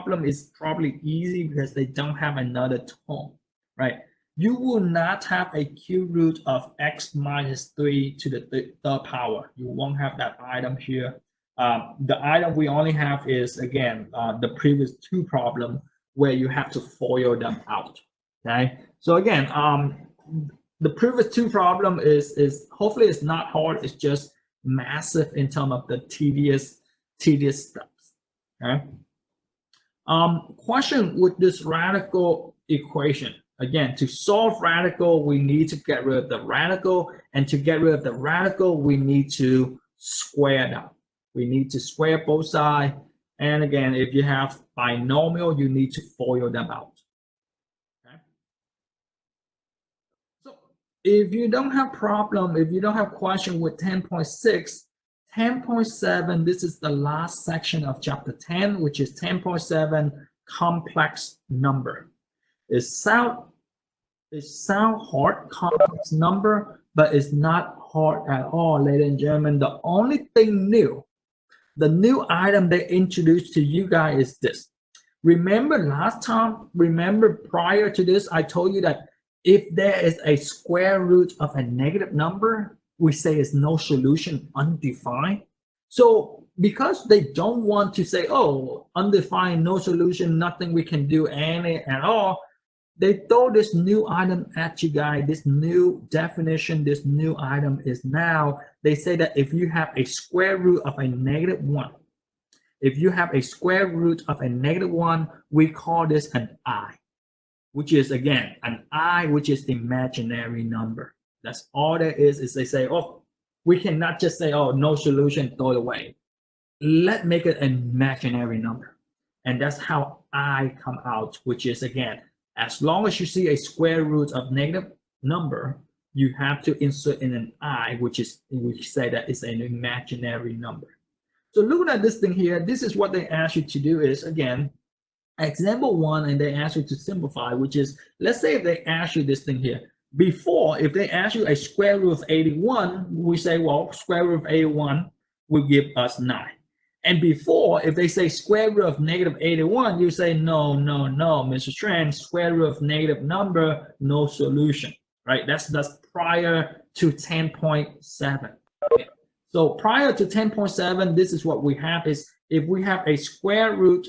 problem is probably easy because they don't have another term, right? You will not have a cube root of x minus 3 to the third power. You won't have that item here. The item we only have is, again, the previous two problem where you have to FOIL them out, okay? So again, the previous two problem is hopefully it's not hard, it's just massive in terms of the tedious steps, okay? Question with this radical equation. Again, to solve radical, we need to get rid of the radical, and to get rid of the radical, we need to square them. We need to square both sides, and again, if you have binomial, you need to FOIL them out. Okay. So if you don't have problem, if you don't have question with 10.6, 10.7, this is the last section of chapter 10, which is 10.7, complex number. It sound hard, complex number, but it's not hard at all, ladies and gentlemen. The only thing new, the new item they introduced to you guys is this. Remember last time, prior to this, I told you that if there is a square root of a negative number, we say it's no solution, undefined. So because they don't want to say, oh, undefined, no solution, nothing we can do any at all, they throw this new item at you guys, this new definition, this new item is now, they say that if you have a square root of a negative 1, if you have a square root of a negative 1, we call this an I, which is, again, an I, which is the imaginary number. That's all there is they say, oh, we cannot just say, oh, no solution, throw it away. Let's make it an imaginary number. And that's how I come out, which is, again, as long as you see a square root of negative number, you have to insert in an I, which we say that is an imaginary number. So looking at this thing here, this is what they ask you to do is, again, example 1, and they ask you to simplify, which is, let's say if they ask you this thing here. Before, if they ask you a square root of 81, we say, well, square root of 81 will give us 9. And before, if they say square root of negative 81, you say, no, Mr. Tran, square root of negative number, no solution, right? That's prior to 10.7. Okay. So prior to 10.7, this is what we have is, if we have a square root,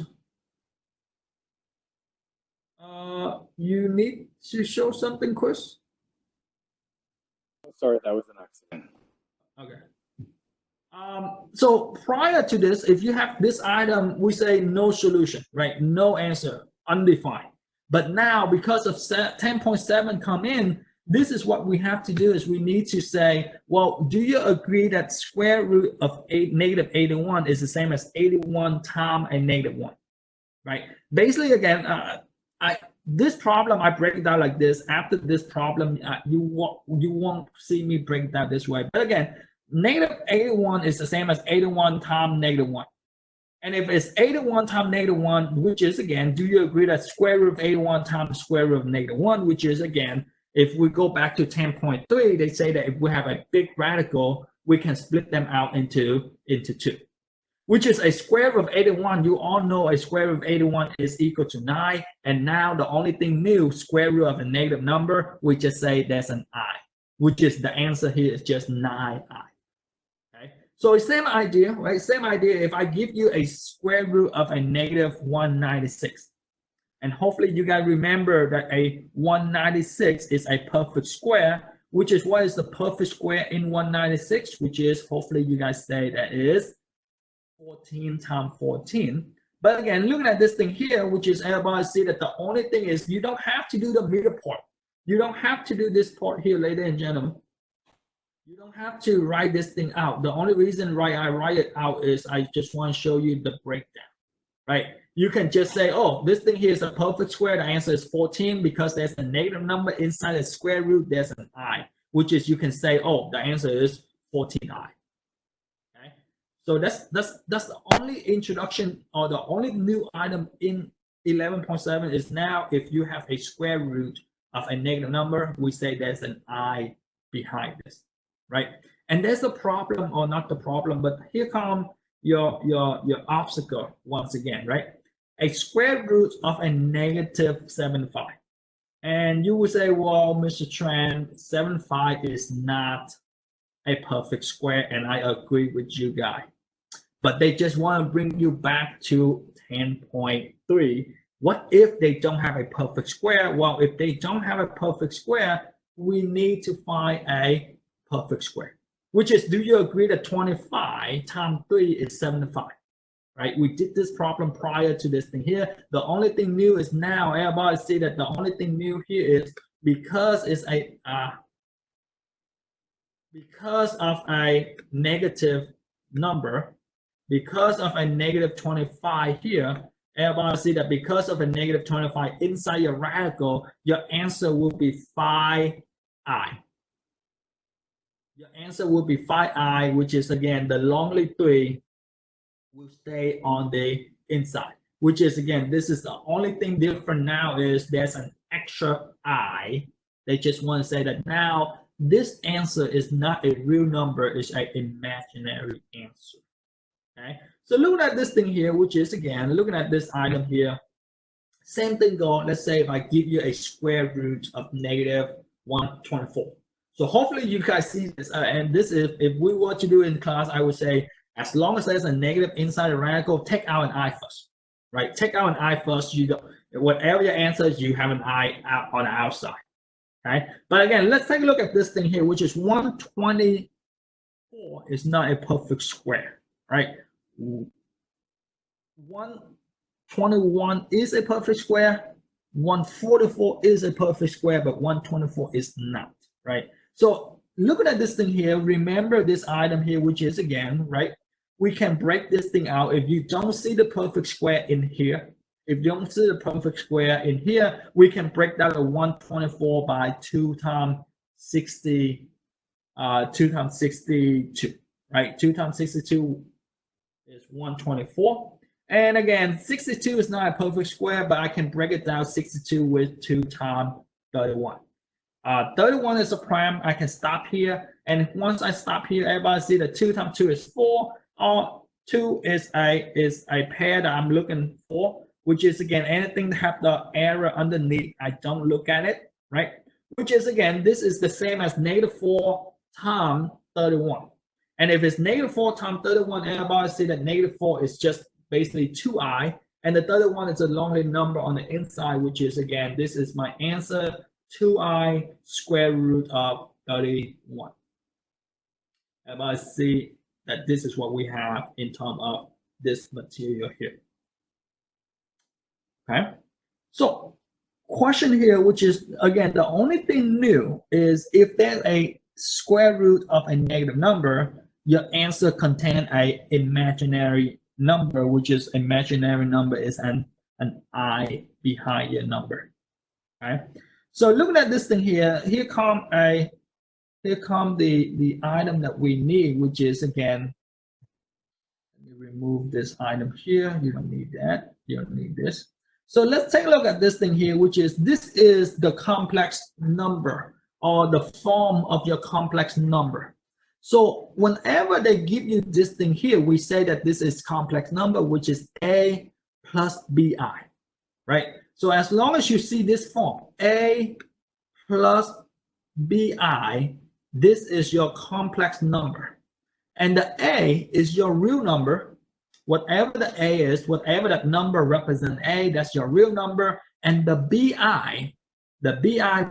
you need to show something, Chris? Sorry, that was an accident. Okay. So prior to this, if you have this item, we say no solution, right? No answer, undefined. But now, because of 10.7 come in, this is what we have to do is we need to say, well, do you agree that square root of negative 81 is the same as 81 times a negative 1, right? Basically, again, this problem, I break it down like this. After this problem, you won't see me break it down this way. But again, negative 81 is the same as 81 times negative 1. And if it's 81 times negative 1, which is, again, do you agree that square root of 81 times square root of negative 1, which is, again, if we go back to 10.3, they say that if we have a big radical, we can split them out into 2. Which is a square root of 81. You all know a square root of 81 is equal to 9. And now the only thing new, square root of a negative number, we just say there's an I, which is the answer here is just 9I. Okay, so same idea, right? Same idea. If I give you a square root of a negative 196, and hopefully you guys remember that a 196 is a perfect square, which is what is the perfect square in 196, which is, hopefully you guys say that is 14 times 14. But again, looking at this thing here, which is everybody see that the only thing is you don't have to do the middle part. You don't have to do this part here, ladies and gentlemen. You don't have to write this thing out. The only reason why I write it out is I just want to show you the breakdown, right? You can just say, oh, this thing here is a perfect square. The answer is 14 because there's a negative number inside the square root. There's an I, which is you can say, oh, the answer is 14I. Okay, so that's the only introduction or the only new item in 11.7 is now if you have a square root of a negative number, we say there's an I behind this, right? And there's a problem, or not the problem, but here come your obstacle once again, right? a square root of a negative 75. And you would say, well, Mr. Tran, 75 is not a perfect square, and I agree with you guys. But they just want to bring you back to 10.3. What if they don't have a perfect square? Well, if they don't have a perfect square, we need to find a perfect square, which is, do you agree that 25 times 3 is 75? Right? We did this problem prior to this thing here. The only thing new is now everybody see that the only thing new here is because it's a because of a negative number, because of a negative 25 here, everybody see that because of a negative 25 inside your radical, your answer will be phi I. Your answer will be phi I, which is again the lonely 3 will stay on the inside, which is again, this is the only thing different now is there's an extra I. They just want to say that now this answer is not a real number, it's an imaginary answer. Okay, so looking at this thing here, which is again looking at this item here, same thing go. Let's say if I give you a square root of negative 124. So hopefully you guys see this, and this is, if we were to do it in class, I would say as long as there's a negative inside the radical, take out an I first, right? Take out an I first. You go, whatever your answer is, you have an I out on the outside. Okay, but again, let's take a look at this thing here, which is 124 is not a perfect square, right? 121 is a perfect square, 144 is a perfect square, but 124 is not, right? So looking at this thing here, remember this item here, which is again, right? We can break this thing out. If you don't see the perfect square in here, if you don't see the perfect square in here, we can break that to 124 by 2 times 60, 2 times 62, right? 2 times 62 is 124. And again, 62 is not a perfect square, but I can break it down 62 with 2 times 31. 31 is a prime. I can stop here. And once I stop here, everybody see that 2 times 2 is 4. Or 2 is a pair that I'm looking for, which is again anything that have the error underneath, I don't look at it, right? Which is again, this is the same as negative 4 times 31. And if it's negative 4 times 31, everybody see that negative 4 is just basically 2i, and the 31 is a lonely number on the inside, which is again, this is my answer, 2i square root of 31. Everybody see that this is what we have in terms of this material here. Okay, so question here, which is again, the only thing new is if there's a square root of a negative number, your answer contains a imaginary number, which is imaginary number is an I behind your number. Okay, so looking at this thing here, here come the item that we need, which is again, let me remove this item here. You don't need that. You don't need this. So let's take a look at this thing here, which is, this is the complex number or the form of your complex number. So whenever they give you this thing here, we say that this is complex number, which is A plus BI, right? So as long as you see this form, A plus BI, this is your complex number. And the A is your real number. Whatever the A is, whatever that number represents A, that's your real number. And the BI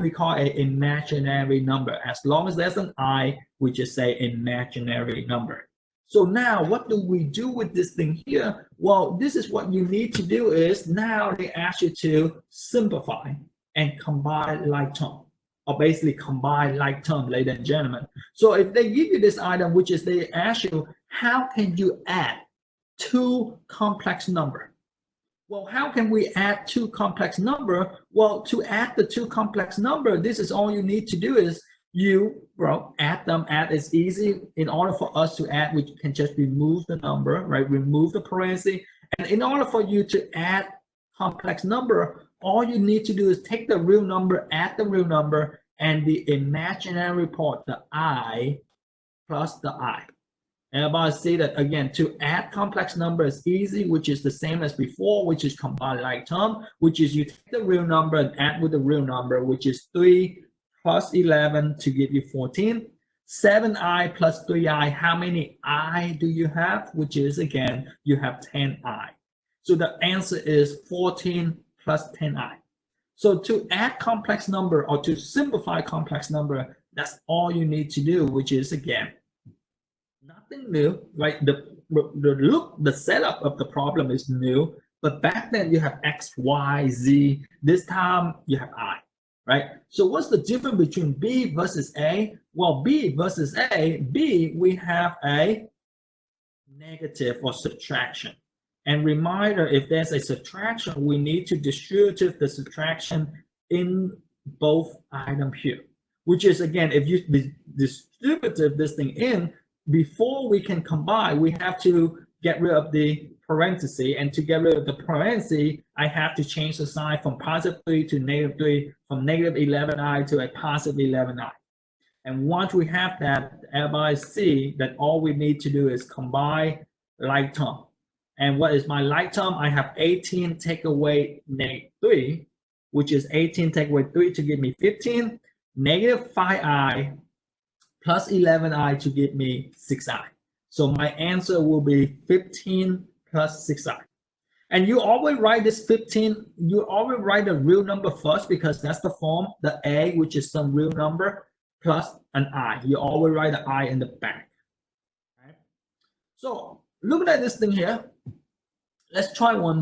we call an imaginary number. As long as there's an I, we just say imaginary number. So now what do we do with this thing here? Well, this is what you need to do is now they ask you to simplify and combine like term, or basically combine like term, ladies and gentlemen. So if they give you this item, which is they ask you, how can you add 2 complex number? Well, how can we add 2 complex number? Well, to add the 2 complex number, this is all you need to do is you, add them. Add is easy. In order for us to add, we can just remove the number, right? Remove the parenthesis. And in order for you to add complex number, all you need to do is take the real number, add the real number, and the imaginary part, the I plus the I. Everybody see that again, to add complex number is easy, which is the same as before, which is combine like term, which is you take the real number and add with the real number, which is 3 plus 11 to give you 14. 7i plus 3i, how many I do you have? Which is again, you have 10i. So the answer is 14 plus 10i. So to add complex number or to simplify complex number, that's all you need to do, which is again, nothing new, right? The setup of the problem is new, but back then you have X, Y, Z. This time you have I, right? So what's the difference between B versus A? Well, B versus A, B, we have a negative or subtraction. And reminder, if there's a subtraction, we need to distribute the subtraction in both items here, which is again, if you distribute this thing in, before we can combine, we have to get rid of the parenthesis. And to get rid of the parenthesis, I have to change the sign from positive 3 to negative 3, from negative 11i to a positive 11i. And once we have that, everybody see that all we need to do is combine like term. And what is my like term? I have 18 take away negative 3, which is 18 take away 3 to give me 15, negative 5i plus 11i to give me 6i. So my answer will be 15 plus 6i. And you always write this 15, you always write the real number first because that's the form, the a, which is some real number, plus an I. You always write the I in the back. Right? So looking at this thing here, let's try one more.